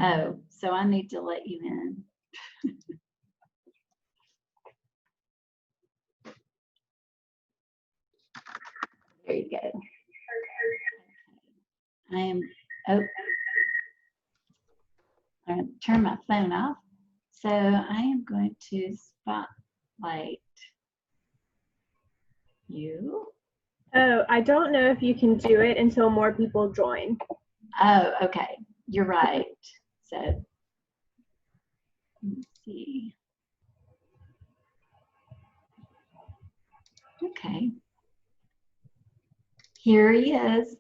Oh, so I need to let you in. There you go. I am, oh, I'm going to turn my phone off. So I am going to spotlight you. Oh, I don't know if you can do it until more people join. Oh, okay. You're right. So let's see. Okay. Here he is.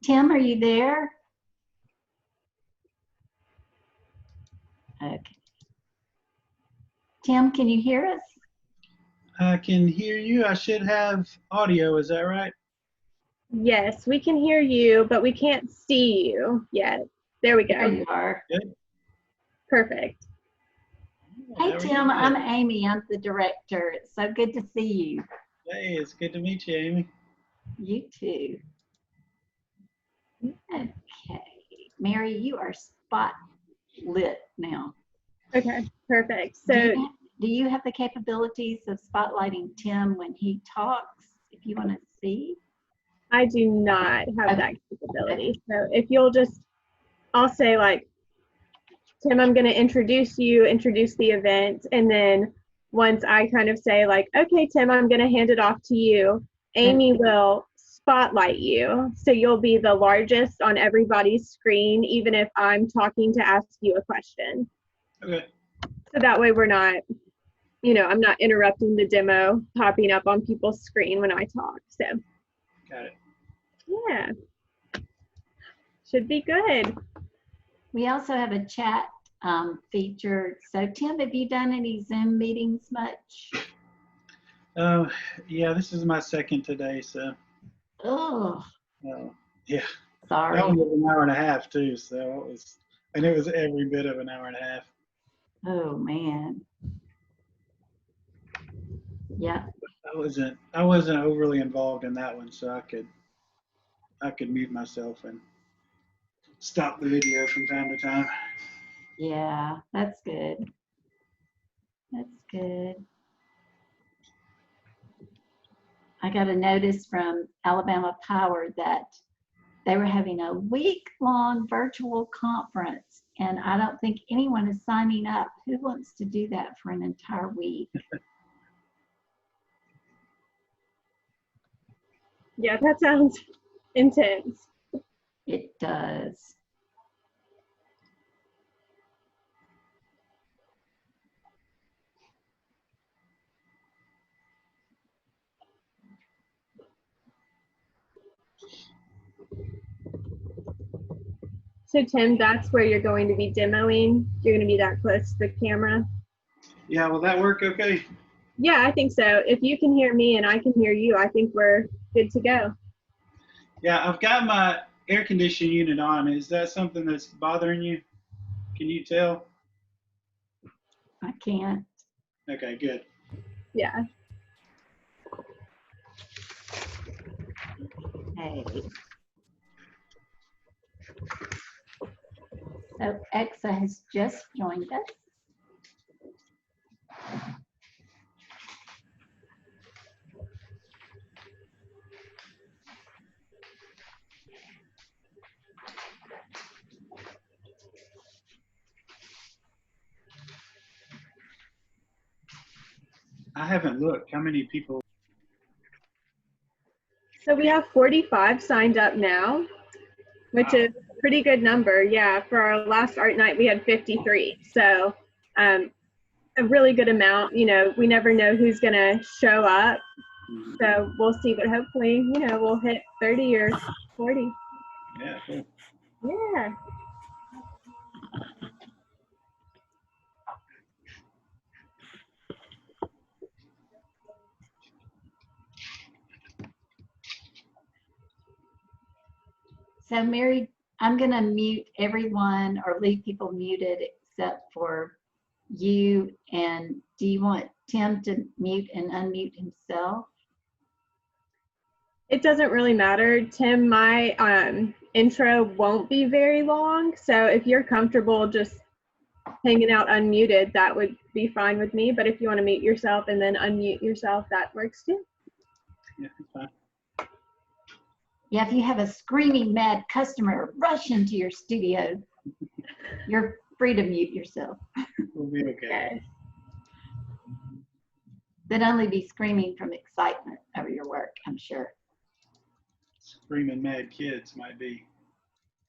Tim, are you there? Okay. Tim, can you hear us? I can hear you. I should have audio. Is that right? Yes, we can hear you, but we can't see you yet. There we go. There you are. Good. Perfect. Hey, Tim, I'm Amy. I'm the director. It's so good to see you. Hey, it's good to meet you, Amy. You too. Okay. Mary, you are spot lit now. Okay, perfect. So do you have the capabilities of spotlighting Tim when he talks, if you want to see? I do not have that capability. So if you'll just, I'll say like, Tim, I'm going to introduce the event. And then once I kind of say like, okay, Tim, I'm going to hand it off to you, Amy will spotlight you. So you'll be the largest on everybody's screen, even if I'm talking to ask you a question. Okay. So that way we're not, you know, I'm not interrupting the demo popping up on people's screen when I talk. So. Got it. Yeah. Should be good. We also have a chat feature. So Tim, have you done any Zoom meetings much? Yeah, this is my second today, so. Oh. Yeah. Sorry. That one was an hour and a half too, so it was every bit of an hour and a half. Oh man. Yeah. I wasn't overly involved in that one, so I could mute myself and stop the video from time to time. Yeah, that's good. That's good. I got a notice from Alabama Power that they were having a week-long virtual conference, and I don't think anyone is signing up. Who wants to do that for an entire week? Yeah, that sounds intense. It does. So Tim, that's where you're going to be demoing? You're going to be that close to the camera? Yeah, will that work okay? Yeah, I think so. If you can hear me and I can hear you, I think we're good to go. Yeah, I've got my air conditioning unit on. Is that something that's bothering you? Can you tell? I can't. Okay, good. Yeah. Hey. So Exa has just joined us. I haven't looked. How many people? So we have 45 signed up now, which is a pretty good number. Yeah, for our last art night, we had 53. So a really good amount. You know, we never know who's going to show up. So we'll see, but hopefully, you know, we'll hit 30 or 40. Yeah, cool. Yeah. So Mary, I'm going to mute everyone or leave people muted except for you. And do you want Tim to mute and unmute himself? It doesn't really matter, Tim. My intro won't be very long, so if you're comfortable just hanging out unmuted, that would be fine with me. But if you want to mute yourself and then unmute yourself, that works too. Yeah, it's fine. Yeah, if you have a screaming mad customer rush into your studio, you're free to mute yourself. We'll be okay. Yes. They'd only be screaming from excitement over your work, I'm sure. Screaming mad kids might be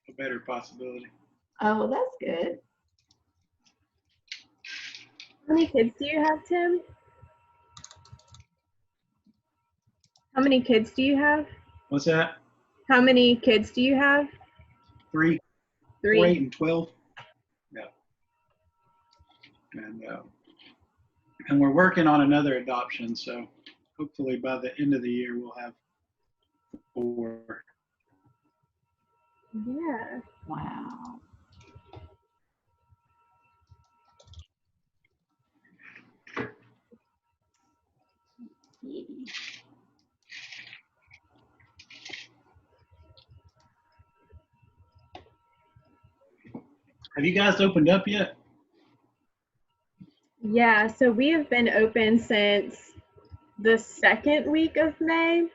a better possibility. Oh, well, that's good. How many kids do you have, Tim? How many kids do you have? What's that? How many kids do you have? 3, 3. 4, 8, and 12. Yeah. And we're working on another adoption, so hopefully by the end of the year we'll have 4. Yeah. Wow. Yeah. Have you guys opened up yet? Yeah, so we have been open since the 2nd week of May.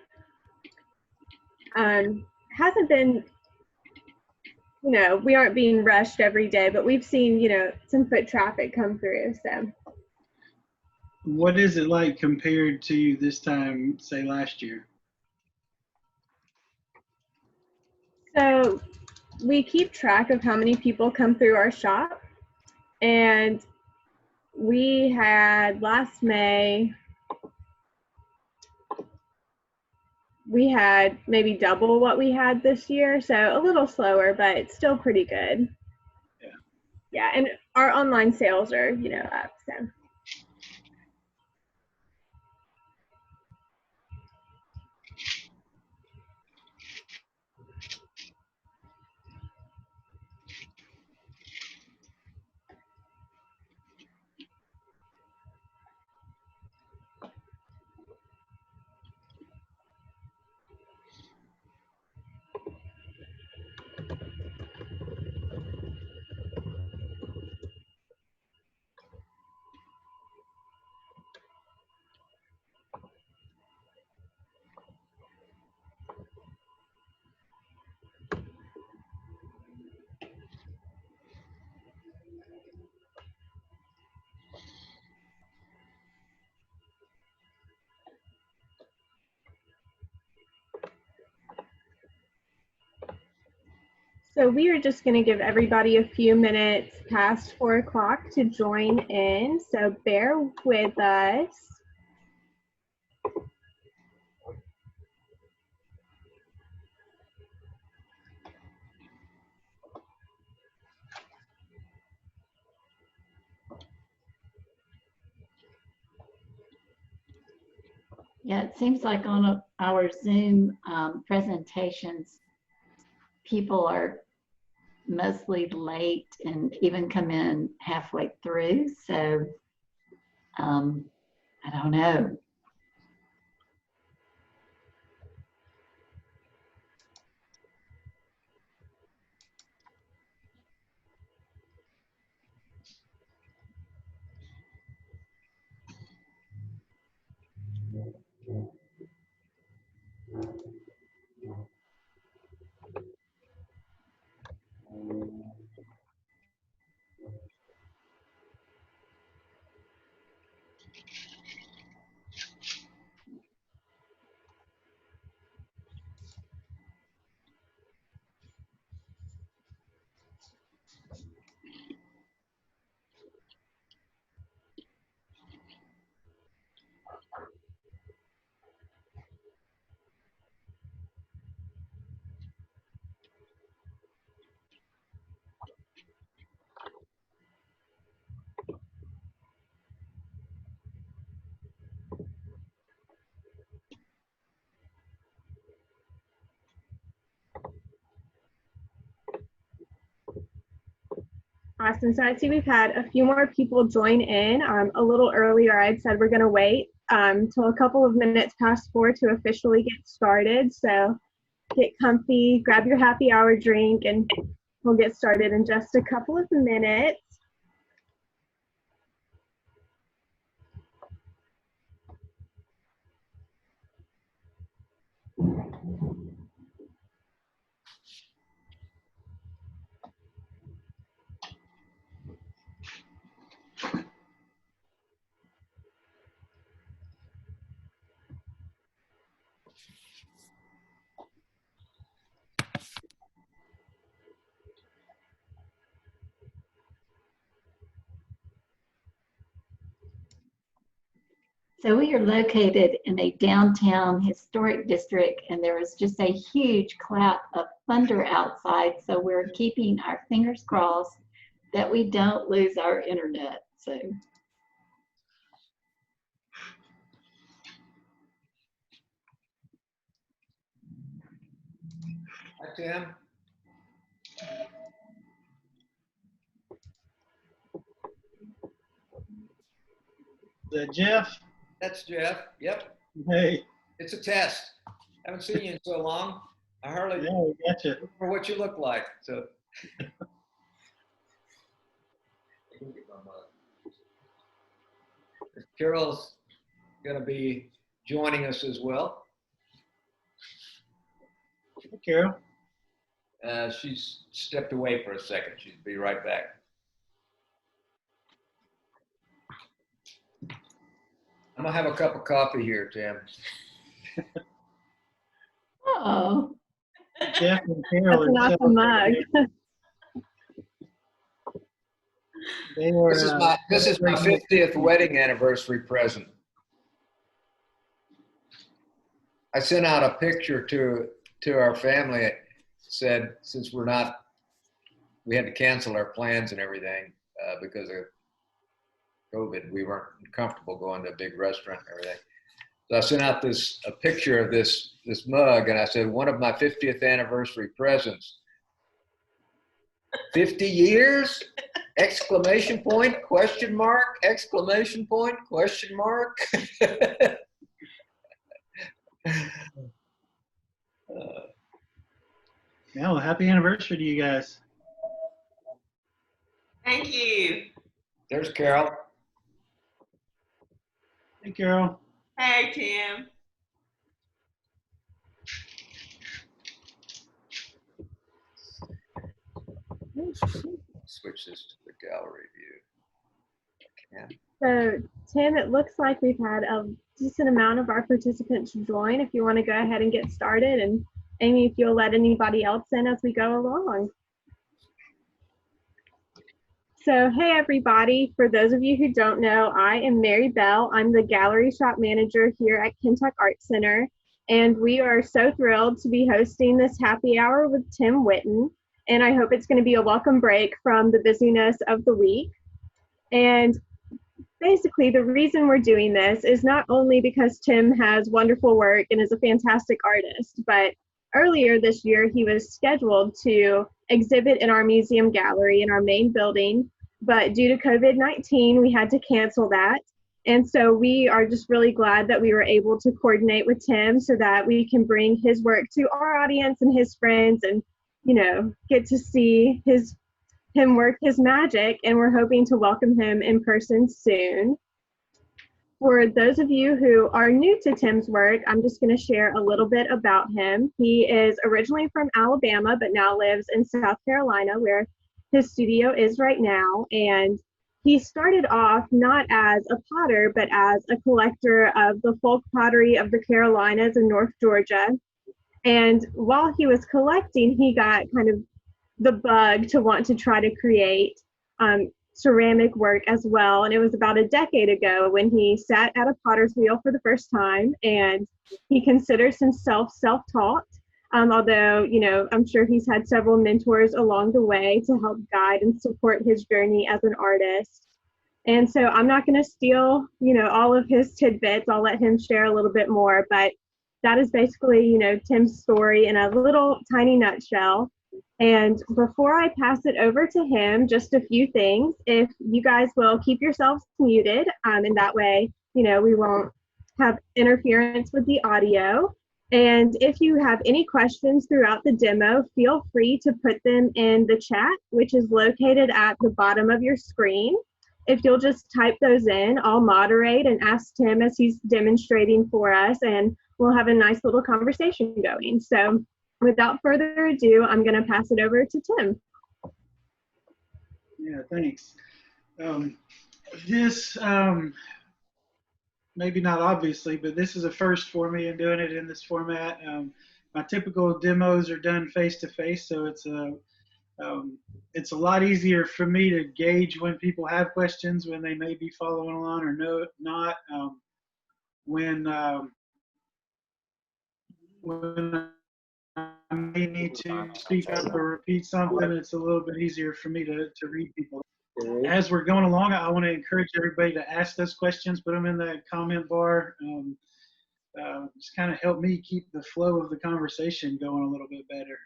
Hasn't been, we aren't being rushed every day, but we've seen, some foot traffic come through. So What is it like compared to this time, say last year? So we keep track of how many people come through our shop, and we had last May, we had maybe double what we had this year, so a little slower, but it's still pretty good. Yeah, and our online sales are, up, so. So we are just going to give everybody a few minutes past 4 o'clock to join in. So bear with us. Yeah, it seems like on our Zoom presentations, people are mostly late and even come in halfway through. So I don't know. Awesome. So I see we've had a few more people join in. A little earlier, I had said we're going to wait till a couple of minutes past 4 to officially get started. So get comfy, grab your happy hour drink, and we'll get started in just a couple of minutes. So we are located in a downtown historic district, and there is just a huge cloud of thunder outside. So we're keeping our fingers crossed that we don't lose our internet. So. Hi, Tim. Is that Jeff? That's Jeff. Yep. Hey. It's a test. Haven't seen you in so long. I hardly Yeah, we gotcha. remember what you look like. So. Carol's going to be joining us as well. Hey, Carol. She's stepped away for a second. She'll be right back. I'm going to have a cup of coffee here, Tim. Oh. Jeff and Carol. That's an awesome mug. They were, This is my 50th wedding anniversary present. I sent out a picture to our family. It said, since we had to cancel our plans and everything because of COVID, we weren't comfortable going to a big restaurant and everything. So I sent out a picture of this mug, and I said, one of my 50th anniversary presents. 50 years? Exclamation point, question mark, exclamation point, question mark. Yeah, well, happy anniversary to you guys. Thank you. There's Carol. Hey, Carol. Hey, Tim. Switch this to the gallery view. So Tim, it looks like we've had a decent amount of our participants join. If you want to go ahead and get started, and Amy, if you'll let anybody else in as we go along. So hey everybody, for those of you who don't know, I am Mary Bell. I'm the gallery shop manager here at Kentuck Art Center, and we are so thrilled to be hosting this happy hour with Tim Whitten, and I hope it's going to be a welcome break from the busyness of the week. And basically the reason we're doing this is not only because Tim has wonderful work and is a fantastic artist, but earlier this year he was scheduled to exhibit in our museum gallery in our main building, but due to COVID-19 we had to cancel that. And so we are just really glad that we were able to coordinate with Tim so that we can bring his work to our audience and his friends, and get to see him work his magic, and we're hoping to welcome him in person soon. For those of you who are new to Tim's work, I'm just going to share a little bit about him. He is originally from Alabama, but now lives in South Carolina, where his studio is right now. And he started off not as a potter, but as a collector of the folk pottery of the Carolinas and North Georgia. And while he was collecting, he got kind of the bug to want to try to create ceramic work as well. And it was about a decade ago when he sat at a potter's wheel for the first time, and he considers himself self-taught, although I'm sure he's had several mentors along the way to help guide and support his journey as an artist. And so I'm not going to steal all of his tidbits. I'll let him share a little bit more, but that is basically Tim's story in a little tiny nutshell. And before I pass it over to him, just a few things. If you guys will keep yourselves muted, and that way, we won't have interference with the audio. And if you have any questions throughout the demo, feel free to put them in the chat, which is located at the bottom of your screen. If you'll just type those in, I'll moderate and ask Tim as he's demonstrating for us, and we'll have a nice little conversation going. So without further ado, I'm going to pass it over to Tim. Yeah, thanks. This, maybe not obviously, but this is a first for me in doing it in this format. My typical demos are done face-to-face, so it's a lot easier for me to gauge when people have questions, when they may be following along or not. When I may need to speak up or repeat something, it's a little bit easier for me to read people. As we're going along, I want to encourage everybody to ask those questions, put them in the comment bar. Just kind of help me keep the flow of the conversation going a little bit better.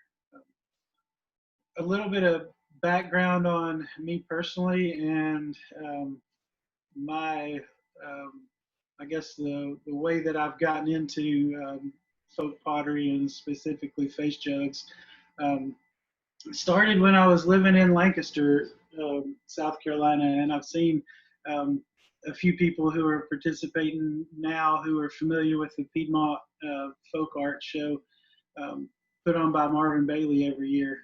A little bit of background on me personally and my, I guess the way that I've gotten into folk pottery and specifically face jugs. Started when I was living in Lancaster, South Carolina, and I've seen a few people who are participating now who are familiar with the Piedmont folk art show put on by Marvin Bailey every year.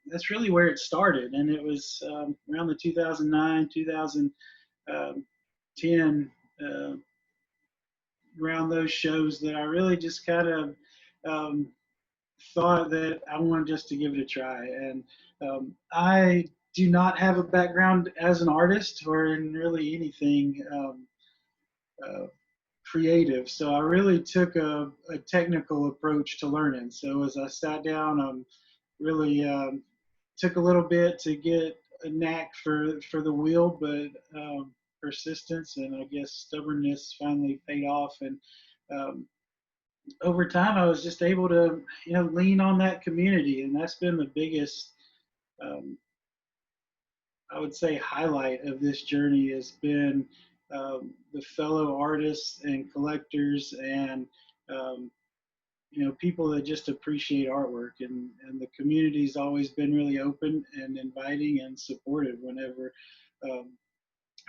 That's really where it started, and it was around the 2009, 2010, around those shows that I really just kind of thought that I wanted just to give it a try. And I do not have a background as an artist or in really anything creative, so I really took a technical approach to learning. So as I sat down, really took a little bit to get a knack for the wheel, but persistence and I guess stubbornness finally paid off. And over time, I was just able to, lean on that community, and that's been the biggest, I would say, highlight of this journey has been the fellow artists and collectors and people that just appreciate artwork, and the community's always been really open and inviting and supportive whenever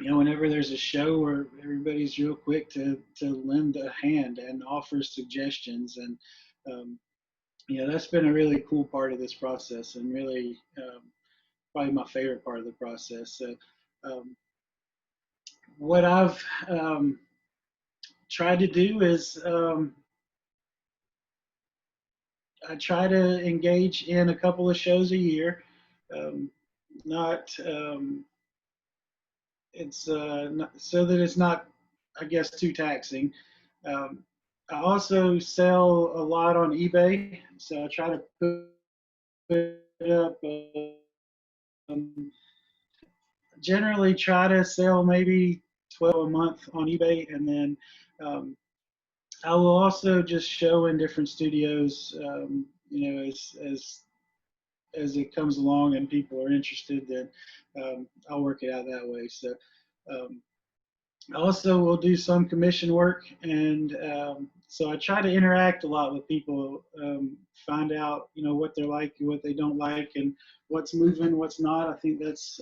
whenever there's a show where everybody's real quick to lend a hand and offer suggestions. And that's been a really cool part of this process, and really probably my favorite part of the process. So what I've tried to do is I try to engage in a couple of shows a year. Not it's not, so that it's not, I guess, too taxing. I also sell a lot on eBay, so I try to put up. Generally, try to sell maybe 12 a month on eBay, and then I will also just show in different studios. As it comes along and people are interested, then I'll work it out that way. So I also will do some commission work, and so I try to interact a lot with people, find out what they're like and what they don't like, and what's moving, what's not. I think that's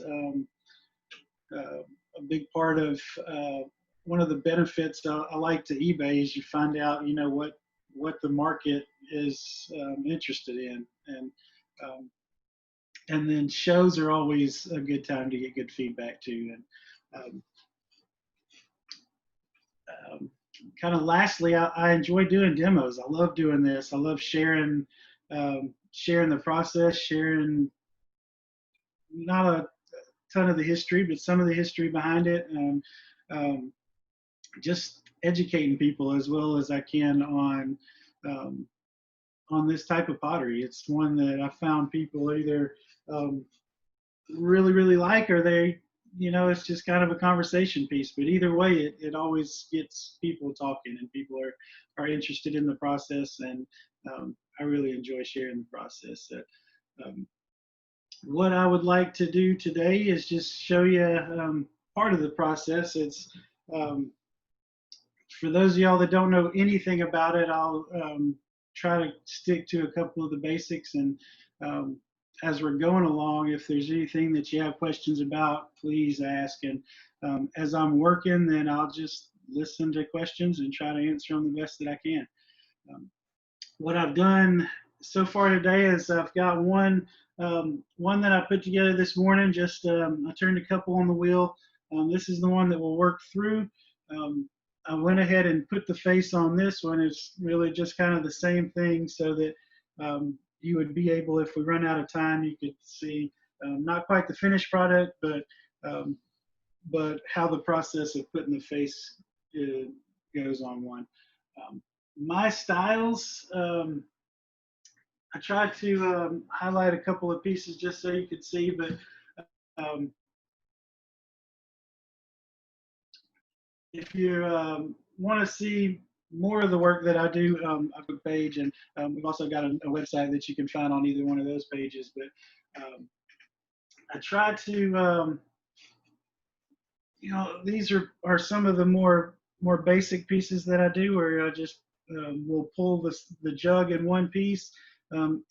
a big part of one of the benefits I like to eBay is you find out what the market is interested in, and then shows are always a good time to get good feedback too. And kind of lastly, I enjoy doing demos. I love doing this. I love sharing the process, sharing not a ton of the history, but some of the history behind it, and just educating people as well as I can on this type of pottery. It's one that I found people either really, really like, or they, it's just kind of a conversation piece. But either way, it always gets people talking, and people are interested in the process, and I really enjoy sharing the process. So, Um, what I would like to do today is just show you part of the process. It's for those of y'all that don't know anything about it, I'll try to stick to a couple of the basics. And as we're going along, if there's anything that you have questions about, please ask. And as I'm working, then I'll just listen to questions and try to answer them the best that I can. What I've done so far today is I've got one that I put together this morning. Just I turned a couple on the wheel. This is the one that we'll work through. I went ahead and put the face on this one. It's really just kind of the same thing, so that you would be able, if we run out of time, you could see not quite the finished product, but how the process of putting the face goes on one. My styles, I tried to highlight a couple of pieces just so you could see, but if you want to see more of the work that I do, I have a page, and we've also got a website that you can find on either one of those pages. But I try to, these are some of the more basic pieces that I do, where I just will pull the jug in one piece,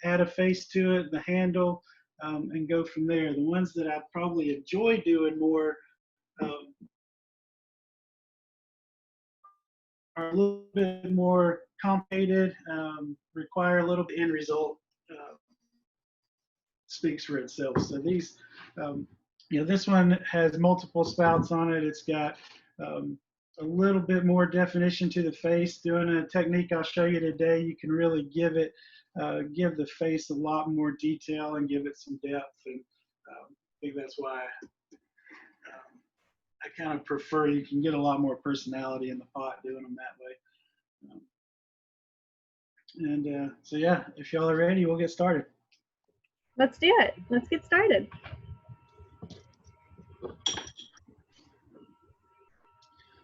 add a face to it, the handle, and go from there. The ones that I probably enjoy doing more are a little bit more complicated, require a little bit end result, speaks for itself. So these, this one has multiple spouts on it. It's got a little bit more definition to the face. Doing a technique I'll show you today, you can really give the face a lot more detail and give it some depth. And I think that's why I kind of prefer, you can get a lot more personality in the pot doing them that way. So yeah, if y'all are ready, we'll get started. Let's do it. Let's get started.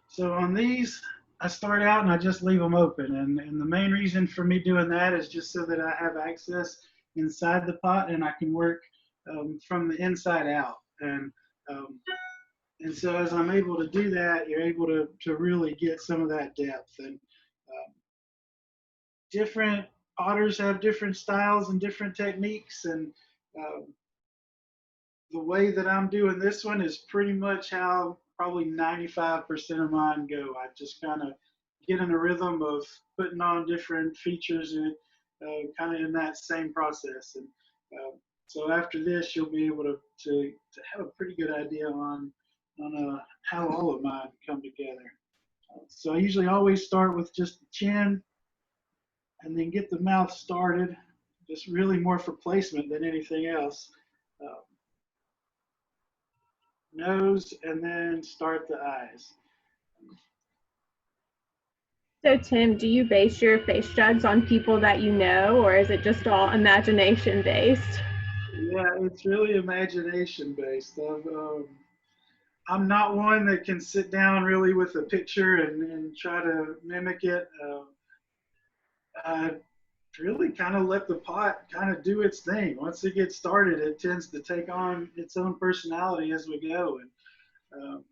So on these, I start out and I just leave them open. And the main reason for me doing that is just so that I have access inside the pot and I can work from the inside out. And so as I'm able to do that, you're able to really get some of that depth. And different potters have different styles and different techniques. And the way that I'm doing this one is pretty much how probably 95% of mine go. I just kind of get in a rhythm of putting on different features and kind of in that same process. And so after this, you'll be able to have a pretty good idea on how all of mine come together. So I usually always start with just the chin and then get the mouth started, just really more for placement than anything else. Nose, and then start the eyes. So Tim, do you base your face jugs on people that you know, or is it just all imagination based? Yeah, it's really imagination based. I'm not one that can sit down really with a picture and try to mimic it. I really kind of let the pot kind of do its thing. Once it gets started, it tends to take on its own personality as we go. And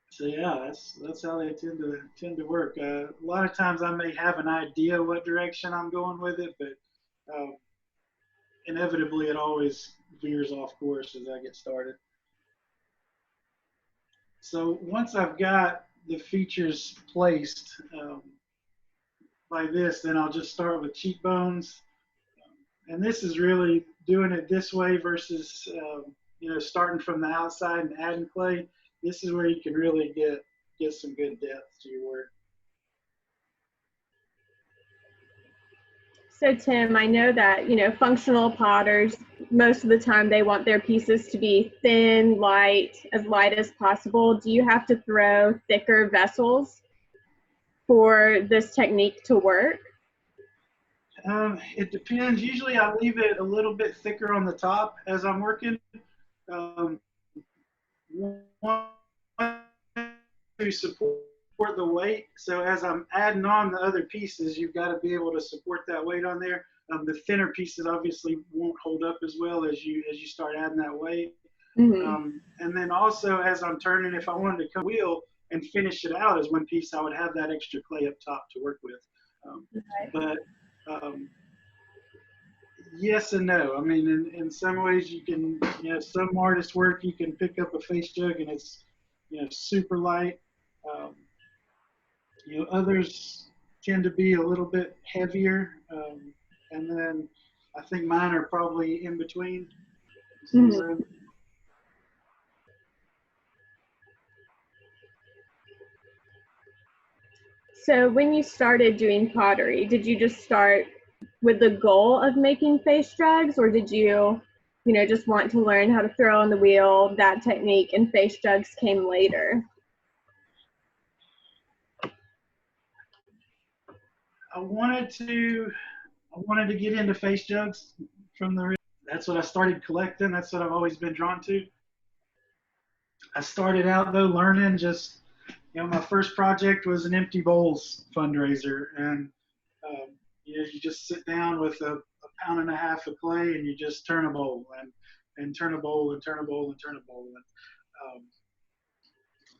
so yeah, that's how they tend to work. A lot of times I may have an idea what direction I'm going with it, but inevitably it always veers off course as I get started. So once I've got the features placed like this, then I'll just start with cheekbones. And this is really doing it this way versus starting from the outside and adding clay. This is where you can really get some good depth to your work. So Tim, I know that, functional potters, most of the time they want their pieces to be thin, light as possible. Do you have to throw thicker vessels for this technique to work? It depends. Usually I leave it a little bit thicker on the top as I'm working. To support the weight. So as I'm adding on the other pieces, you've got to be able to support that weight on there. The thinner pieces obviously won't hold up as well as you start adding that weight. Mm-hmm. And then also as I'm turning, if I wanted to cut wheel and finish it out as one piece, I would have that extra clay up top to work with. But yes and no. I mean, in some ways you can, some artist work, you can pick up a face jug and it's, super light. Others tend to be a little bit heavier. And then I think mine are probably in between. Mm-hmm. So when you started doing pottery, did you just start with the goal of making face jugs, or did you, just want to learn how to throw on the wheel, that technique, and face jugs came later? I wanted to get into face jugs that's what I started collecting. That's what I've always been drawn to. I started out though learning just, my first project was an empty bowls fundraiser, and you just sit down with a pound and a half of clay and you just turn a bowl and turn a bowl and turn a bowl and turn a bowl.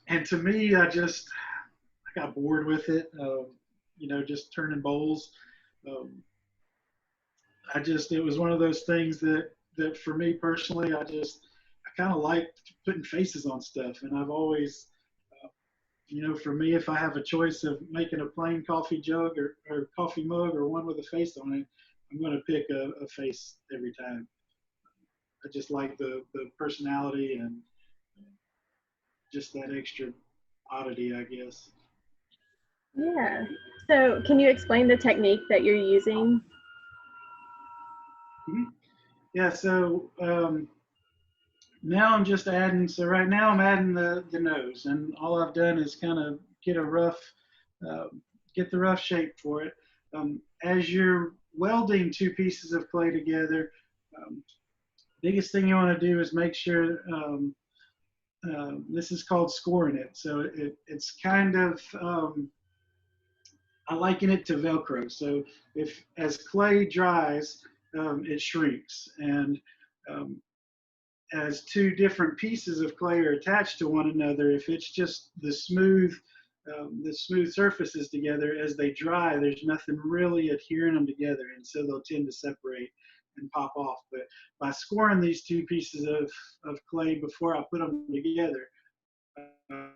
And to me, I got bored with it, just turning bowls. It was one of those things that for me personally, I kind of liked putting faces on stuff. And I've always, for me, if I have a choice of making a plain coffee jug or coffee mug or one with a face on it, I'm going to pick a face every time. I just like the personality and just that extra oddity, I guess. Yeah. So can you explain the technique that you're using? Mm-hmm. Yeah, so now I'm just adding, so right now I'm adding the nose, and all I've done is kind of get the rough shape for it. As you're welding two pieces of clay together, biggest thing you want to do is make sure, this is called scoring it. So it's kind of, I liken it to Velcro. So if as clay dries, it shrinks, and as two different pieces of clay are attached to one another, if it's just the smooth surfaces together, as they dry, there's nothing really adhering them together, and so they'll tend to separate and pop off. But by scoring these two pieces of clay before I put them together, I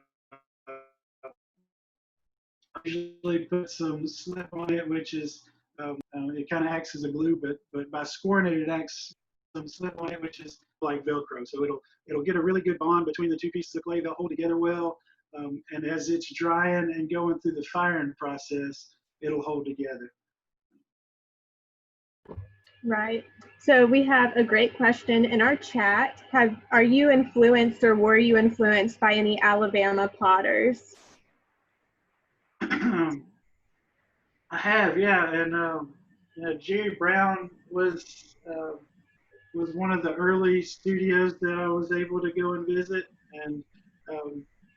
usually put some slip on it, which is it kind of acts as a glue, but by scoring it, it acts some slip on it, which is like Velcro. So it'll get a really good bond between the two pieces of clay. They'll hold together well, and as it's drying and going through the firing process, it'll hold together. Right. So we have a great question in our chat. Are you influenced or were you influenced by any Alabama potters? I have, yeah, and Jerry Brown was one of the early studios that I was able to go and visit, and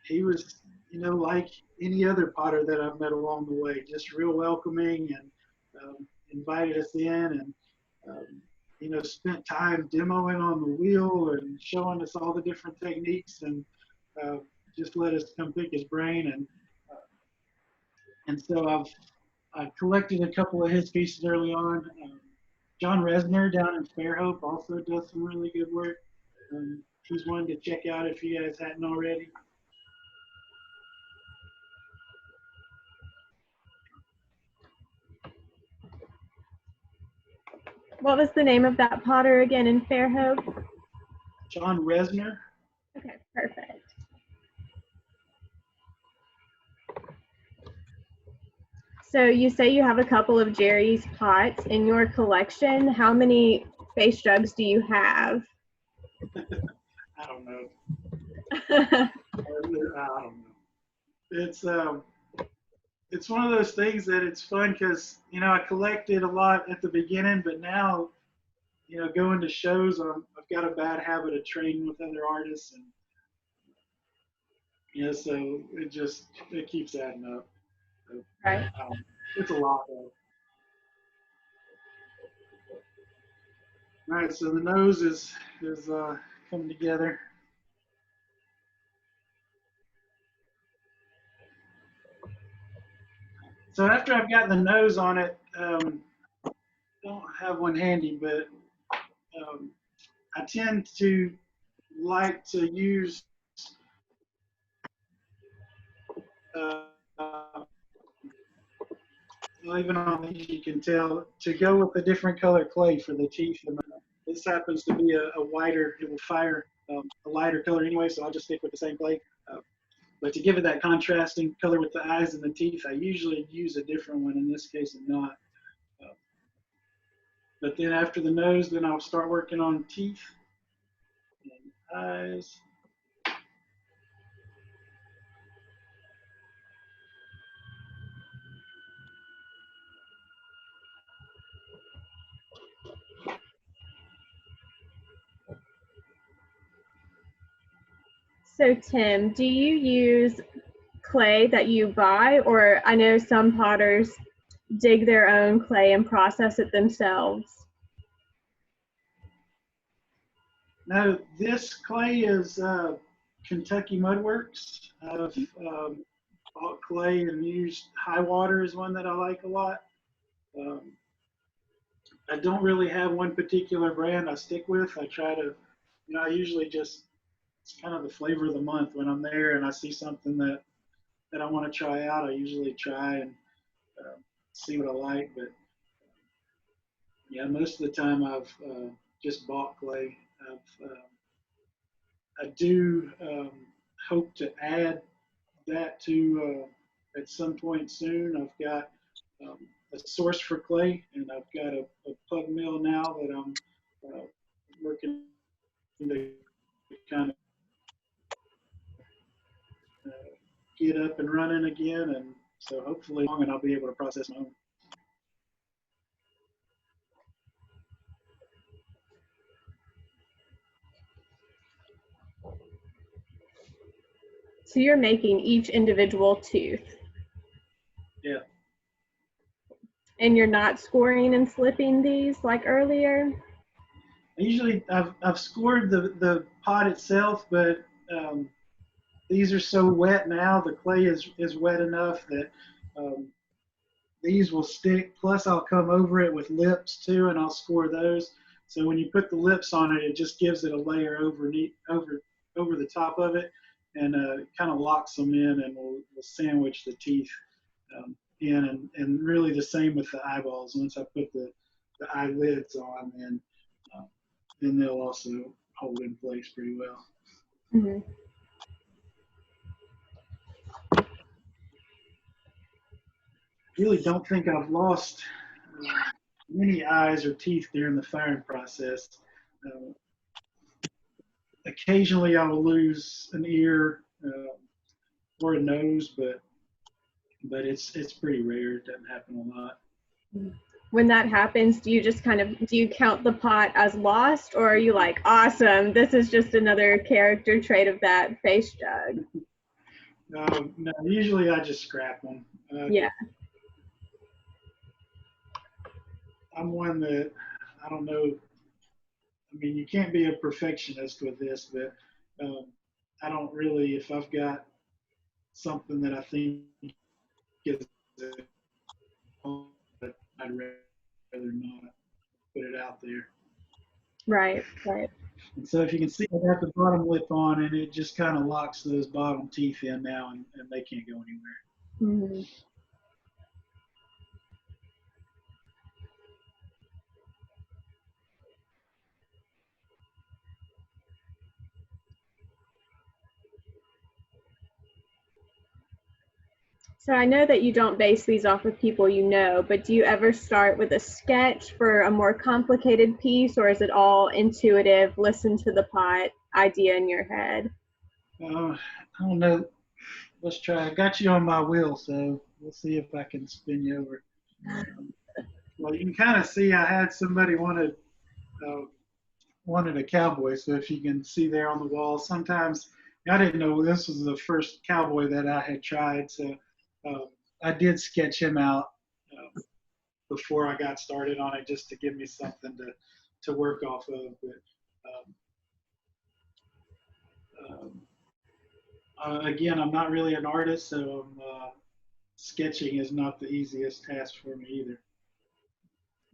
he was, like any other potter that I've met along the way, just real welcoming, and invited us in, and spent time demoing on the wheel and showing us all the different techniques, and just let us come pick his brain, and so I collected a couple of his pieces early on. John Resner down in Fairhope also does some really good work. He's one to check out if you guys hadn't already. What was the name of that potter again in Fairhope? John Resner. Okay, perfect. So you say you have a couple of Jerry's pots in your collection. How many face jugs do you have? I don't know. I don't know. It's one of those things that it's fun because I collected a lot at the beginning, but now going to shows, I've got a bad habit of trading with other artists, and so it keeps adding up. So, right. it's a lot though. All right, so the nose is coming together. So after I've got the nose on it, don't have one handy, but I tend to like to use uh, well, even on these you can tell to go with a different color clay for the teeth. And this happens to be a whiter, it will fire a lighter color anyway, so I'll just stick with the same clay. But to give it that contrasting color with the eyes and the teeth, I usually use a different one. In this case, I'm not. But then after the nose, then I'll start working on teeth and eyes. So Tim, do you use clay that you buy, or I know some potters dig their own clay and process it themselves? No, this clay is Kentucky Mudworks. I've bought clay and used High Water is one that I like a lot. Um, I don't really have one particular brand I stick with. I try to, I usually just, it's kind of the flavor of the month when I'm there and I see something that I want to try out. I usually try and see what I like. But yeah, most of the time I've just bought clay. I do hope to add that to at some point soon. I've got a source for clay, and I've got a plug mill now that I'm working to kind of get up and running again, and so hopefully long and I'll be able to process my own. So you're making each individual tooth. Yeah. And you're not scoring and slipping these like earlier? Usually I've scored the pot itself, but these are so wet now. The clay is wet enough that these will stick. Plus, I'll come over it with lips too, and I'll score those. So when you put the lips on it, it just gives it a layer over the top of it, and kind of locks them in, and will sandwich the teeth in. And really the same with the eyeballs. Once I put the eyelids on, then they'll also hold in place pretty well. Mm-hmm. Really don't think I've lost many eyes or teeth during the firing process. Occasionally I will lose an ear or a nose, but it's pretty rare. It doesn't happen a lot. When that happens, do you count the pot as lost, or are you like, awesome, this is just another character trait of that face jug? No, usually I just scrap them. Yeah. I'm one that, I don't know, I mean, you can't be a perfectionist with this, but I don't really, if I've got something that I think is, I'd rather not put it out there. Right. And so if you can see, I got the bottom lip on, and it just kind of locks those bottom teeth in now, and they can't go anywhere. Mm-hmm. So I know that you don't base these off of people you know, but do you ever start with a sketch for a more complicated piece, or is it all intuitive, listen to the pot idea in your head? I don't know. Let's try. I got you on my wheel, so we'll see if I can spin you over. Well, you can kind of see I had somebody wanted a cowboy, so if you can see there on the wall, sometimes I didn't know this was the first cowboy that I had tried, so I did sketch him out before I got started on it, just to give me something to work off of. But again, I'm not really an artist, so sketching is not the easiest task for me either.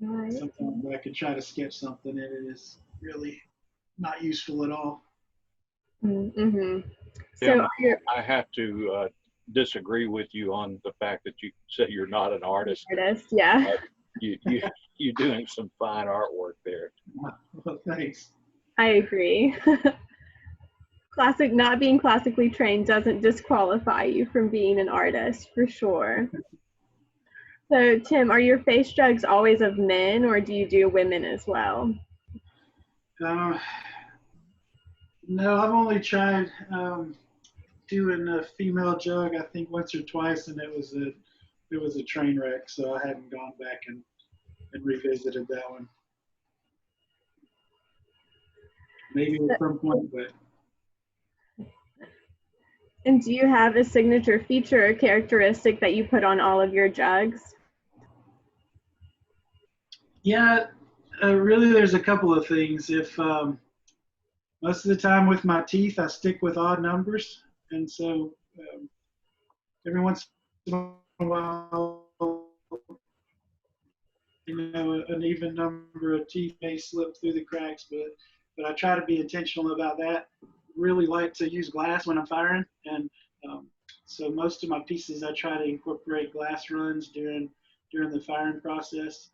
Right. Sometimes I could try to sketch something and it is really not useful at all. Mm-hmm. Tim, So you're I have to disagree with you on the fact that you say you're not an artist. an artist, yeah. You're doing some fine artwork there. Well, thanks. I agree. Not being classically trained doesn't disqualify you from being an artist, for sure. So, Tim, are your face jugs always of men, or do you do women as well? No, I've only tried doing a female jug, I think once or twice, and it was a train wreck, so I hadn't gone back and revisited that one. Maybe at some point, but. And do you have a signature feature or characteristic that you put on all of your jugs? Yeah, really, there's a couple of things. If most of the time with my teeth, I stick with odd numbers, and so every once in a while, an even number of teeth may slip through the cracks, but I try to be intentional about that. Really like to use glass when I'm firing, and so most of my pieces I try to incorporate glass runs during the firing process.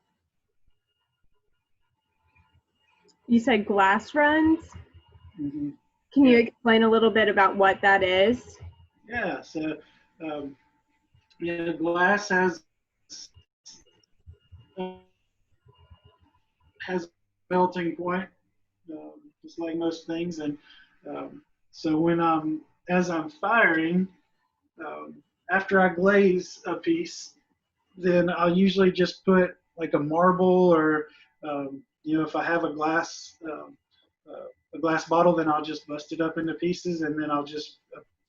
You said glass runs. Mm-hmm. Can you explain a little bit about what that is? Yeah, so glass has a melting point, just like most things, and so as I'm firing, after I glaze a piece, then I'll usually just put like a marble or if I have a glass bottle, then I'll just bust it up into pieces, and then I'll just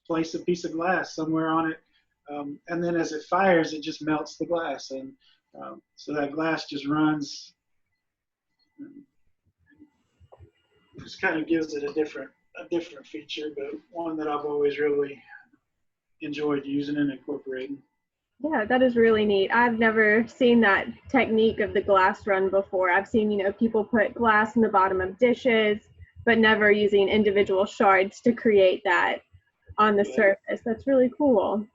place a piece of glass somewhere on it, and then as it fires, it just melts the glass, and so that glass just runs. It just kind of gives it a different feature, but one that I've always really enjoyed using and incorporating. Yeah, that is really neat. I've never seen that technique of the glass run before. I've seen, people put glass in the bottom of dishes, but never using individual shards to create that on the surface. That's really cool.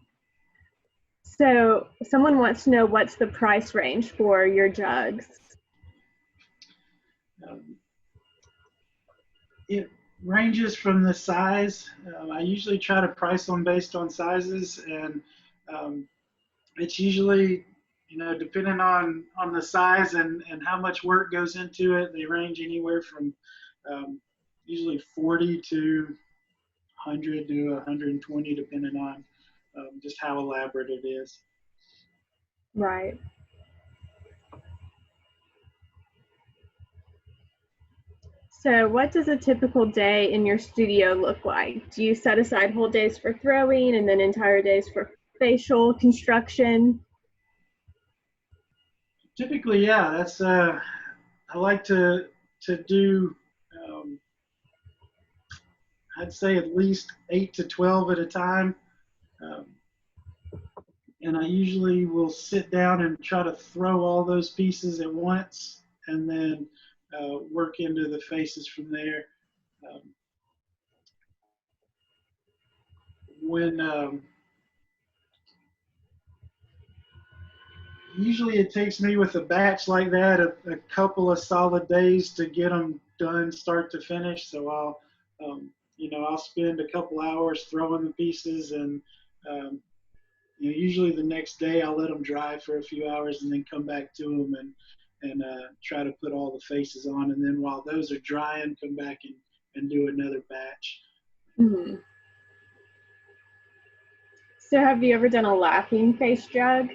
So someone wants to know, what's the price range for your jugs? It ranges from the size. I usually try to price them based on sizes, and it's usually, depending on the size and how much work goes into it, they range anywhere from usually 40 to 100 to 120, depending on just how elaborate it is. Right. So what does a typical day in your studio look like? Do you set aside whole days for throwing and then entire days for facial construction? Typically, yeah, that's I like to do I'd say at least 8 to 12 at a time, and I usually will sit down and try to throw all those pieces at once, and then work into the faces from there. Usually it takes me with a batch like that a couple of solid days to get them done start to finish. So I'll spend a couple hours throwing the pieces, and usually the next day I'll let them dry for a few hours and then come back to them and try to put all the faces on. And then while those are drying, come back and do another batch. Mm-hmm. So have you ever done a laughing face jug?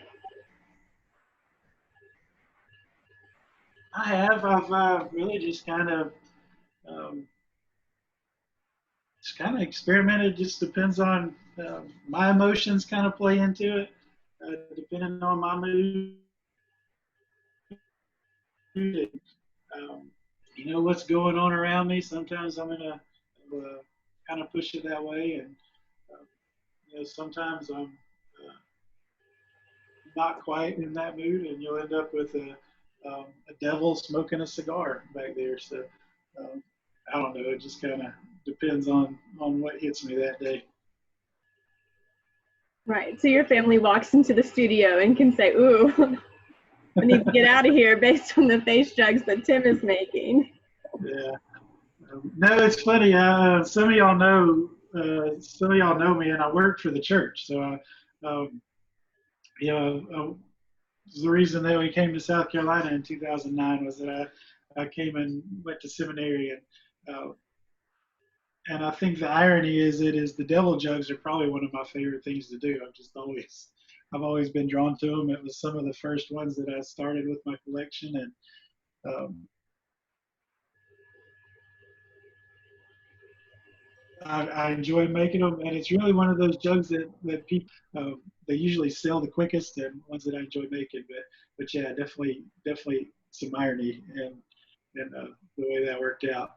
I have. I've really just kind of experimented. Just depends on my emotions kind of play into it, depending on my mood. you know what's going on around me. Sometimes I'm going to kind of push it that way, and you know, sometimes I'm not quite in that mood, and you'll end up with a devil smoking a cigar back there. So I don't know. It just kind of depends on what hits me that day. Right. So your family walks into the studio and can say, "Ooh, I need to get out of here," based on the face jugs that Tim is making. Yeah. No, it's funny. Some of y'all know me, and I work for the church. So, you know, the reason that we came to South Carolina in 2009 was that I came and went to seminary, and I think the irony is the devil jugs are probably one of my favorite things to do. I've always been drawn to them. It was some of the first ones that I started with my collection, and I enjoy making them, and it's really one of those jugs that people they usually sell the quickest, and ones that I enjoy making. But yeah, definitely some irony and the way that worked out.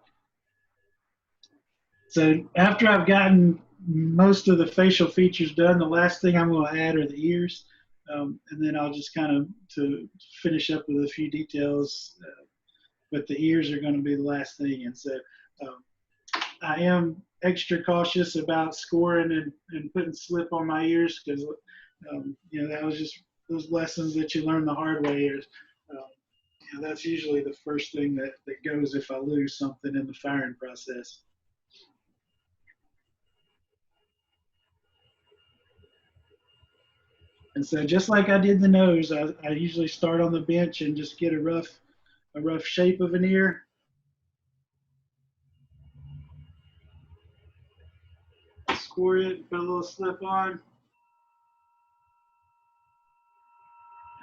So after I've gotten most of the facial features done, the last thing I'm going to add are the ears, and then I'll just kind of to finish up with a few details. But the ears are going to be the last thing, and so I am extra cautious about scoring and putting slip on my ears because you know, that was just those lessons that you learn the hard way. You know, that's usually the first thing that goes if I lose something in the firing process. And so just like I did the nose, I usually start on the bench and just get a rough shape of an ear. Score it, put a little slip on.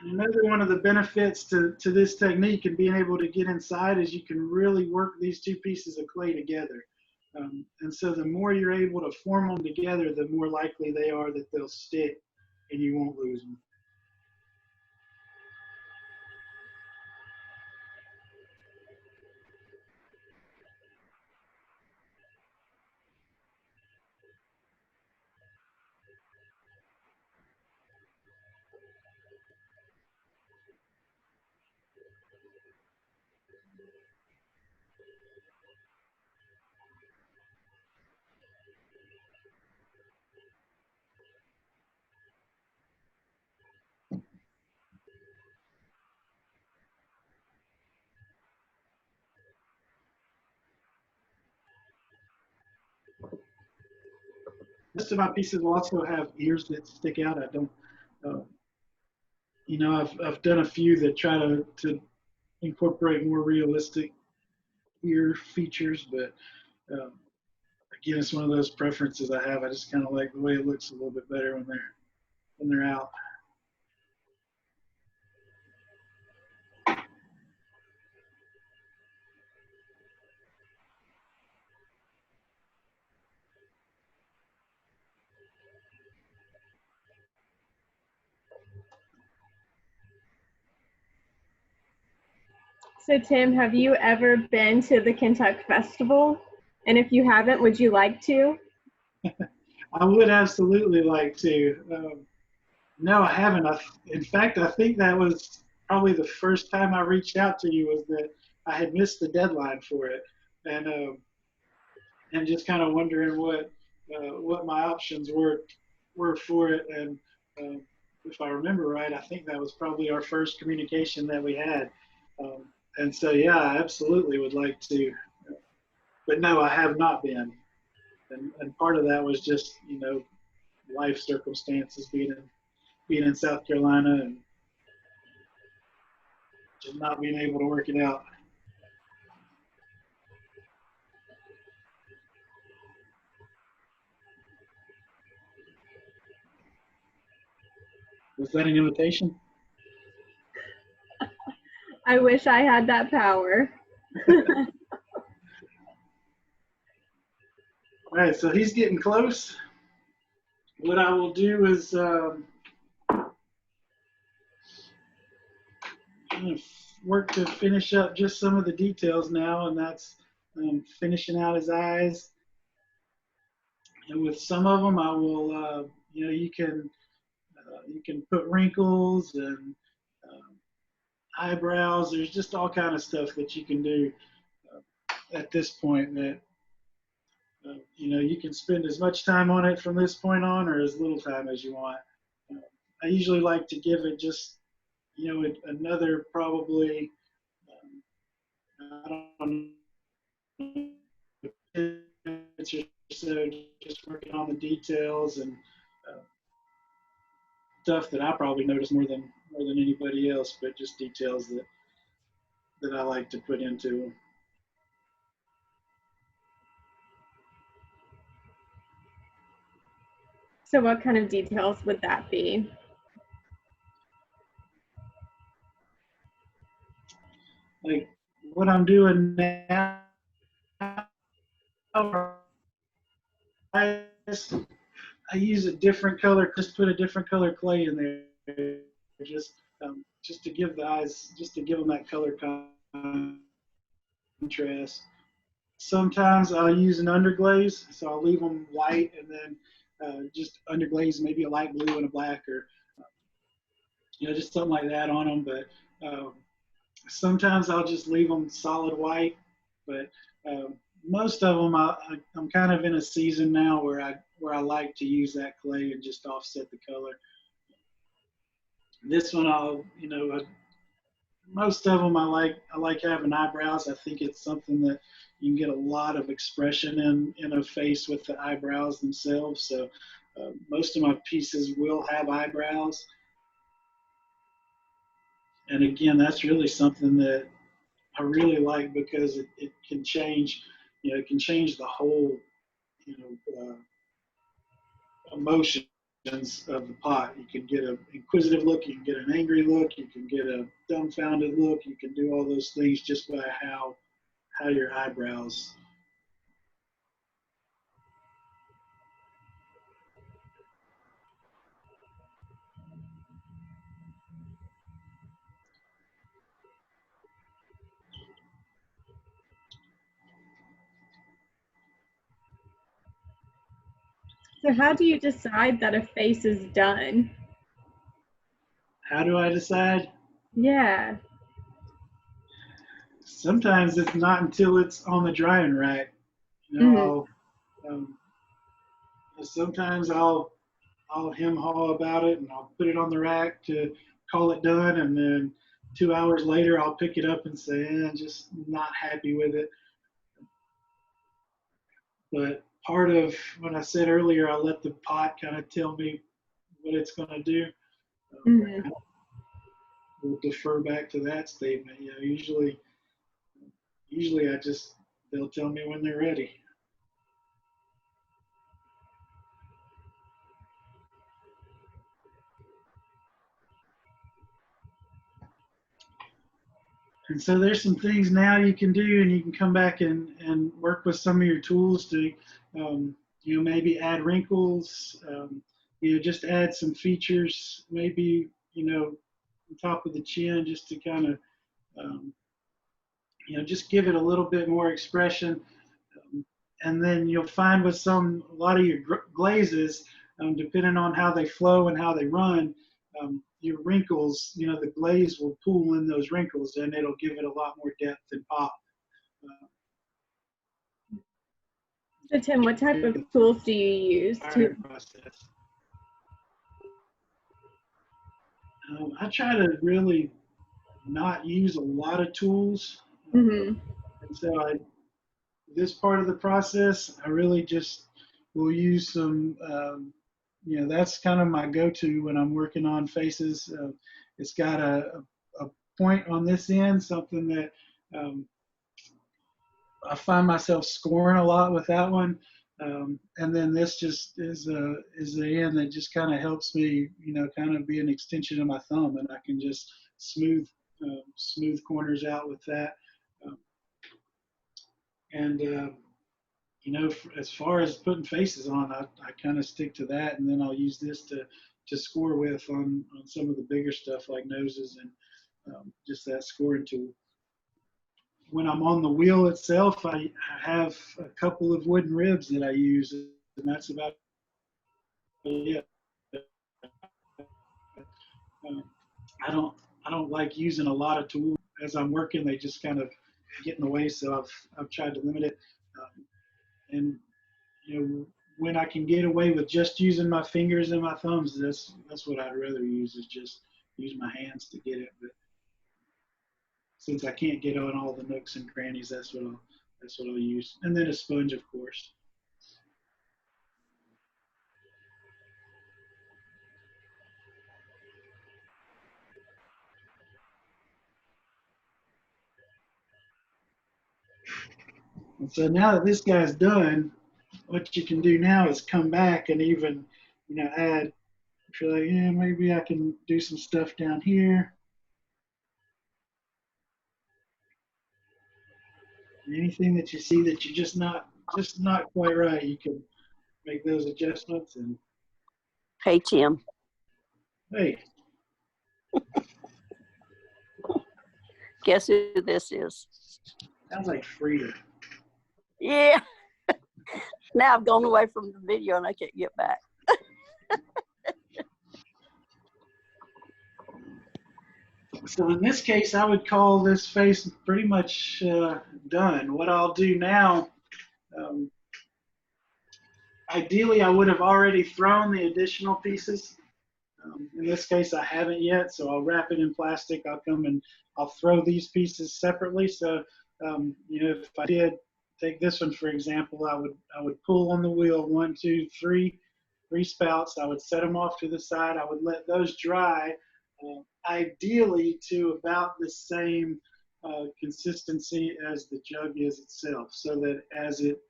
And another one of the benefits to this technique and being able to get inside is you can really work these two pieces of clay together. And so the more you're able to form them together, the more likely they are that they'll stick and you won't lose them. Most of my pieces will also have ears that stick out. I don't, you know, I've done a few that try to incorporate more realistic ear features, but again, it's one of those preferences I have. I just kind of like the way it looks a little bit better when they're out. So Tim, have you ever been to the Kentuck Festival? And if you haven't, would you like to? I would absolutely like to. No, I haven't. In fact, I think that was probably the first time I reached out to you was that I had missed the deadline for it, and just kind of wondering what my options were for it. And if I remember right, I think that was probably our first communication that we had. And so, yeah, I absolutely would like to. But no, I have not been. And part of that was just, you know, life circumstances being in South Carolina and just not being able to work it out. Was that an invitation? I wish I had that power. All right, so he's getting close. What I will do is I'm going to work to finish up just some of the details now, and that's finishing out his eyes. And with some of them, I will, you can put wrinkles and eyebrows. There's just all kind of stuff that you can do at this point that, you can spend as much time on it from this point on or as little time as you want. I usually like to give it just, another probably, I don't know, minutes or so, just working on the details and stuff that I probably notice more than anybody else, but just details that I like to put into them. So what kind of details would that be? Like what I'm doing now, I use a different color, just put a different color clay in there, just to give the eyes, just to give them that color contrast. Sometimes I'll use an underglaze, so I'll leave them white and then just underglaze maybe a light blue and a black, or just something like that on them. But sometimes I'll just leave them solid white. But most of them, I'm kind of in a season now where I like to use that clay and just offset the color. This one, most of them I like having eyebrows. I think it's something that you can get a lot of expression in a face with the eyebrows themselves. So most of my pieces will have eyebrows. And again, that's really something that I really like because it can change, it can change the whole, emotions of the pot. You can get an inquisitive look, you can get an angry look, you can get a dumbfounded look. You can do all those things just by how your eyebrows. So how do you decide that a face is done? How do I decide? Yeah. Sometimes it's not until it's on the drying rack. Sometimes I'll hem haw about it and I'll put it on the rack to call it done, and then 2 hours later I'll pick it up and say, I'm just not happy with it. But part of when I said earlier, I let the pot kind of tell me what it's going to do. We'll defer back to that statement. Usually they'll tell me when they're ready. And so there's some things now you can do, and you can come back and work with some of your tools to, maybe add wrinkles, just add some features, maybe, on top of the chin, just to kind of, just give it a little bit more expression. And then you'll find with a lot of your glazes, depending on how they flow and how they run, your wrinkles, the glaze will pool in those wrinkles, and it'll give it a lot more depth and pop. So Tim, what type of tools do you use to process? I try to really not use a lot of tools. And so this part of the process, I really just will use some, that's kind of my go-to when I'm working on faces. It's got a point on this end, something that I find myself scoring a lot with that one. And then this just is the end that just kind of helps me, kind of be an extension of my thumb, and I can just smooth corners out with that. As far as putting faces on, I kind of stick to that, and then I'll use this to score with on some of the bigger stuff like noses and just that scoring tool. When I'm on the wheel itself, I have a couple of wooden ribs that I use, and that's about it. Um, I don't like using a lot of tools as I'm working. They just kind of get in the way, so I've tried to limit it. And you know, when I can get away with just using my fingers and my thumbs, that's what I'd rather use, is just use my hands to get it. But since I can't get on all the nooks and crannies, that's what I'll use. And then a sponge, of course. And so now that this guy's done, what you can do now is come back and even, add, if you're like, yeah, maybe I can do some stuff down here. Anything that you see that you're just not quite right, you can make those adjustments. And Hey, Tim. hey, Guess who this is? sounds like Frida. Yeah. Now I've gone away from the video and I can't get back. So in this case, I would call this face pretty much done. What I'll do now, ideally, I would have already thrown the additional pieces. In this case, I haven't yet, so I'll wrap it in plastic. I'll come and I'll throw these pieces separately. So, if I did take this one, for example, I would pull on the wheel 1, 2, 3 spouts. I would set them off to the side. I would let those dry, ideally to about the same consistency as the jug is itself, so that as it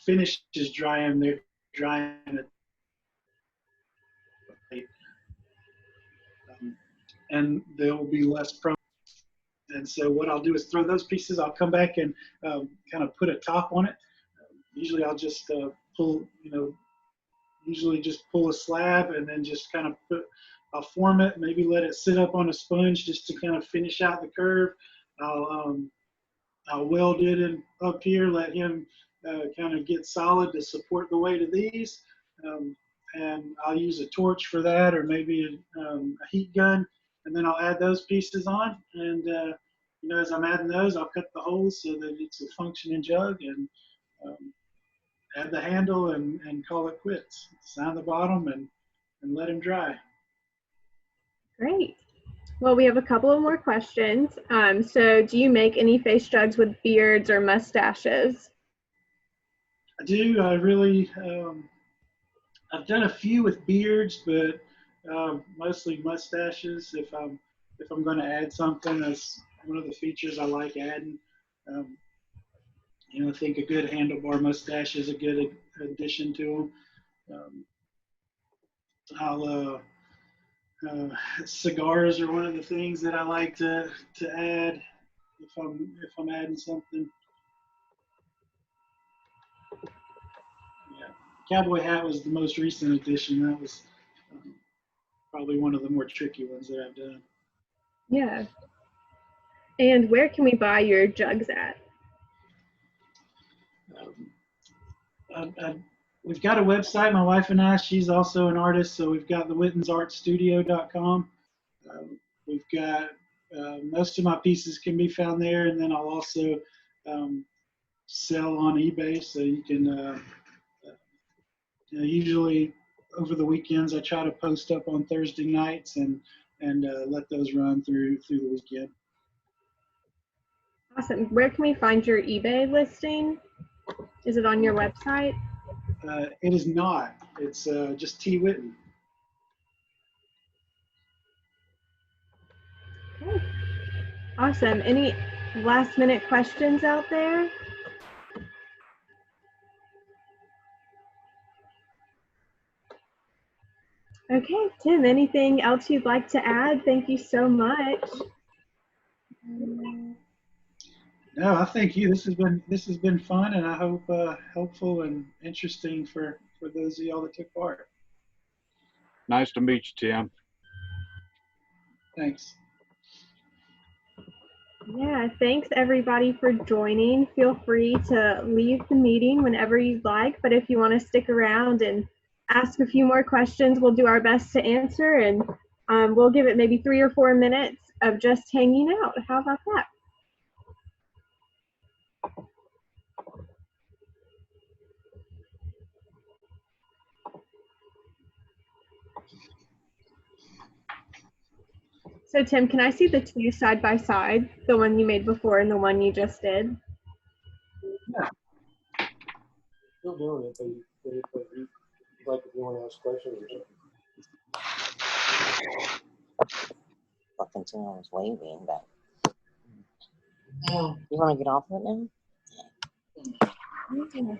finishes drying, they're drying it. And there will be less prone. And so what I'll do is throw those pieces. I'll come back and kind of put a top on it. Usually I'll just pull a slab and then just kind of I'll form it, maybe let it sit up on a sponge just to kind of finish out the curve. I'll weld it in up here, let him kind of get solid to support the weight of these. And I'll use a torch for that, or maybe a heat gun, and then I'll add those pieces on. And as I'm adding those, I'll cut the holes so that it's a functioning jug, and add the handle and call it quits. Sound the bottom and let him dry. Great. Well, we have a couple of more questions. So do you make any face jugs with beards or mustaches? I do. I really, I've done a few with beards, but mostly mustaches. If I'm going to add something, that's one of the features I like adding. I think a good handlebar mustache is a good addition to them. Cigars are one of the things that I like to add if I'm adding something. Yeah, cowboy hat was the most recent addition. That was probably one of the more tricky ones that I've done. Yeah. And where can we buy your jugs at? We've got a website, my wife and I. She's also an artist, so we've got the wittensartstudio.com. We've got most of my pieces can be found there, and then I'll also sell on eBay, so you can usually over the weekends I try to post up on Thursday nights and let those run through the weekend. Awesome. Where can we find your eBay listing? Is it on your website? It is not. It's just T. Whitten. Okay. Awesome. Any last minute questions out there? Okay, Tim, anything else you'd like to add? Thank you so much. No, I thank you. This has been fun, and I hope helpful and interesting for those of y'all that took part. Nice to meet you, Tim. Thanks. Yeah, thanks everybody for joining. Feel free to leave the meeting whenever you'd like, but if you want to stick around and ask a few more questions, we'll do our best to answer, and we'll give it maybe 3 or 4 minutes of just hanging out. How about that? So Tim, can I see the two side by side, the one you made before and the one you just did? Still doing it, but you like if you want to ask questions or something. Fucking Tim was waving, but you want to get off of it now?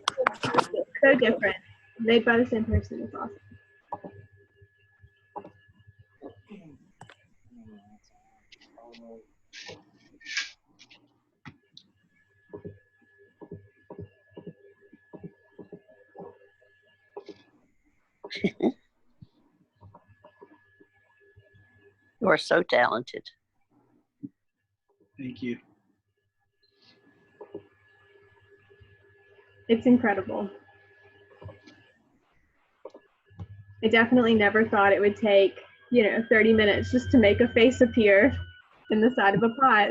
So different. Made by the same person. It's awesome. You are so talented. Thank you. It's incredible. I definitely never thought it would take, 30 minutes just to make a face appear in the side of a pot.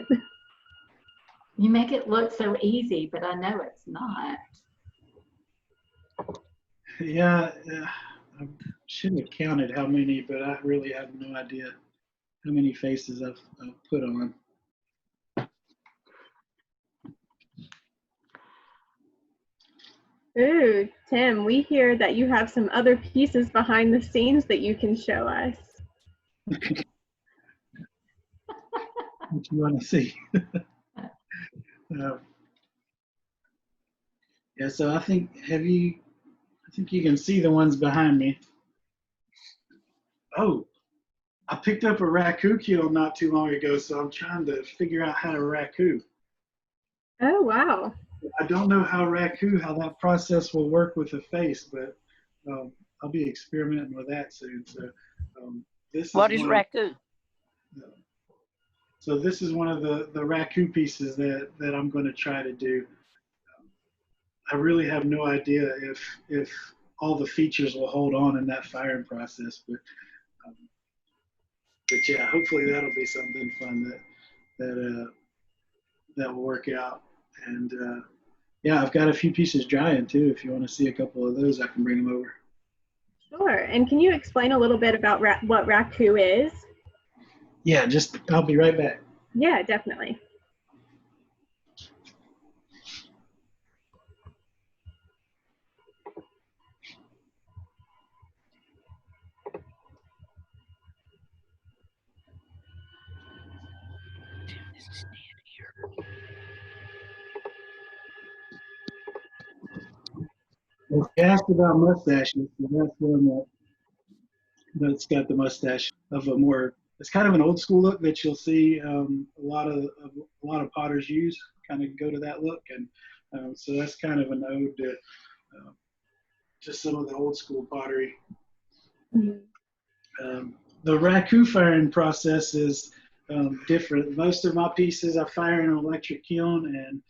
You make it look so easy, but I know it's not. Yeah, I should have counted how many, but I really have no idea how many faces I've put on. Ooh, Tim, we hear that you have some other pieces behind the scenes that you can show us. What you want to see? Yeah, so I think you can see the ones behind me. Oh, I picked up a Raku kiln not too long ago, so I'm trying to figure out how to Raku. Oh, wow. I don't know how that process will work with the face, but I'll be experimenting with that soon. So What is Raku? So this is one of the Raku pieces that I'm going to try to do. I really have no idea if all the features will hold on in that firing process, but yeah, hopefully that'll be something fun that will work out. And yeah, I've got a few pieces drying too. If you want to see a couple of those, I can bring them over. Sure. And can you explain a little bit about what Raku is? Yeah, I'll be right back. Yeah, definitely. If you asked about mustaches, so that's one that's got the mustache of a more. It's kind of an old school look that you'll see a lot of potters use. Kind of go to that look, and so that's kind of an ode to some of the old school pottery. Mm-hmm. The Raku firing process is different. Most of my pieces I fire in an electric kiln, and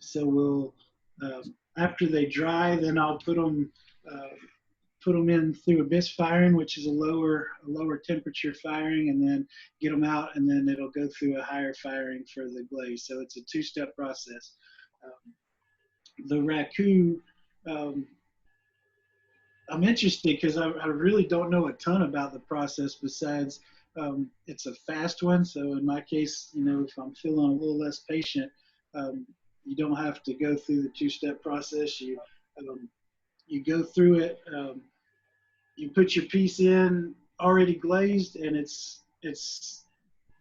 so we'll after they dry, then I'll put them in through abyss firing, which is a lower temperature firing, and then get them out, and then it'll go through a higher firing for the glaze. So it's a two-step process. The Raku, I'm interested because I really don't know a ton about the process besides it's a fast one. So in my case, if I'm feeling a little less patient, you don't have to go through the two-step process. You go through it. You put your piece in already glazed, and it's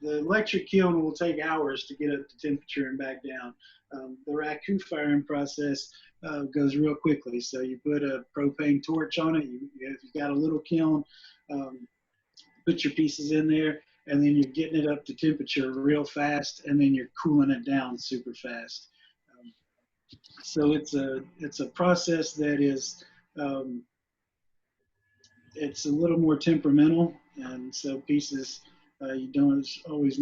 the electric kiln will take hours to get up to temperature and back down. The Raku firing process goes real quickly. So you put a propane torch on it. If you've got a little kiln, put your pieces in there, and then you're getting it up to temperature real fast, and then you're cooling it down super fast. So it's a process that is it's a little more temperamental, and so pieces you don't always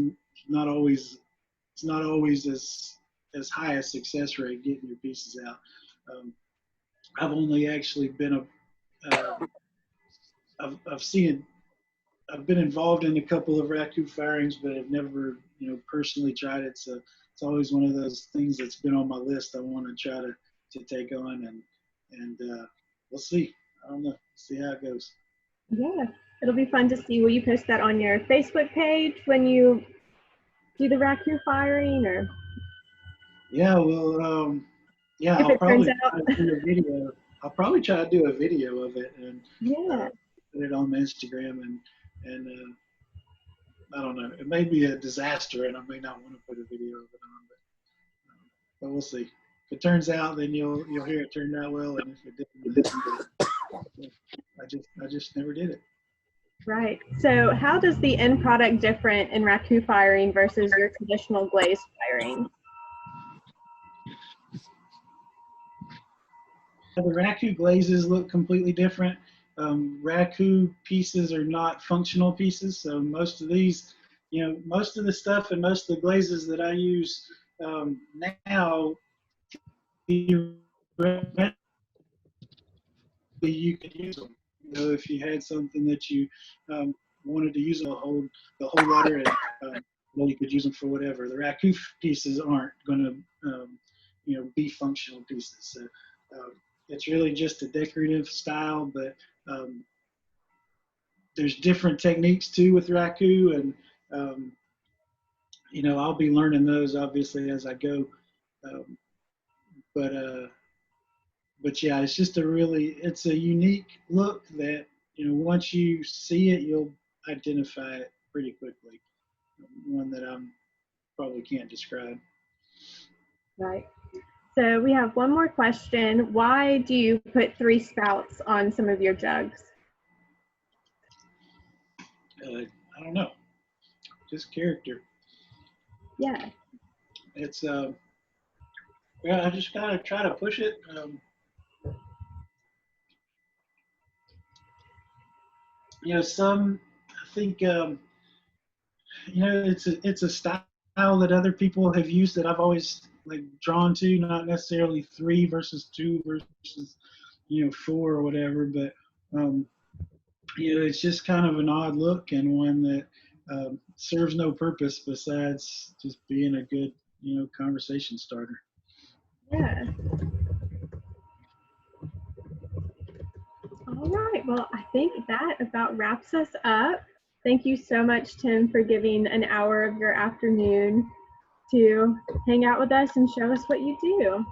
not always not always as high a success rate getting your pieces out. I've only actually been I've been involved in a couple of Raku firings, but I've never, personally tried it. So it's always one of those things that's been on my list. I want to try to take on, and we'll see. I don't know. See how it goes. Yeah, it'll be fun to see. Will you post that on your Facebook page when you do the Raku firing, or? Yeah, well, yeah, If I'll it turns probably out. try to do a video. I'll probably try to do a video of it and Yeah. put it on Instagram and I don't know. It may be a disaster, and I may not want to put a video of it on, but we'll see. If it turns out, then you'll hear it turned out well, and if it didn't, I just never did it. Right. So how does the end product different in Raku firing versus your traditional glazed firing? The Raku glazes look completely different. Raku pieces are not functional pieces, so most of these, most of the stuff and most of the glazes that I use now, you could use them. If you had something that you wanted to use the whole water, and you could use them for whatever. The Raku pieces aren't going to be functional pieces. So it's really just a decorative style, but there's different techniques too with Raku, and I'll be learning those obviously as I go. But yeah, it's just it's a unique look that, once you see it, you'll identify it pretty quickly. One that I probably can't describe. Right. So we have one more question. Why do you put 3 spouts on some of your jugs? I don't know. Just character. Yeah. It's I just gotta try to push it. I think it's a style that other people have used that I've always drawn to, not necessarily 3 versus 2 versus 4 or whatever, but it's just kind of an odd look and one that serves no purpose besides just being a good conversation starter. Yeah. All right. Well, I think that about wraps us up. Thank you so much, Tim, for giving an hour of your afternoon to hang out with us and show us what you do.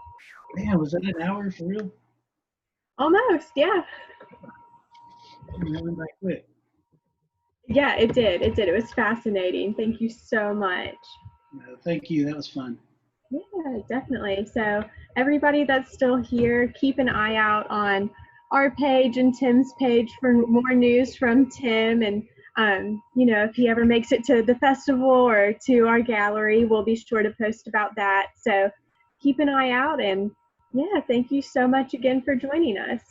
Man, was that an hour for real? Almost, yeah. I quit. Yeah, it did. It was fascinating. Thank you so much. Thank you. That was fun. Yeah, definitely. So everybody that's still here, keep an eye out on our page and Tim's page for more news from Tim. And, if he ever makes it to the festival or to our gallery, we'll be sure to post about that. So keep an eye out. And yeah, thank you so much again for joining us.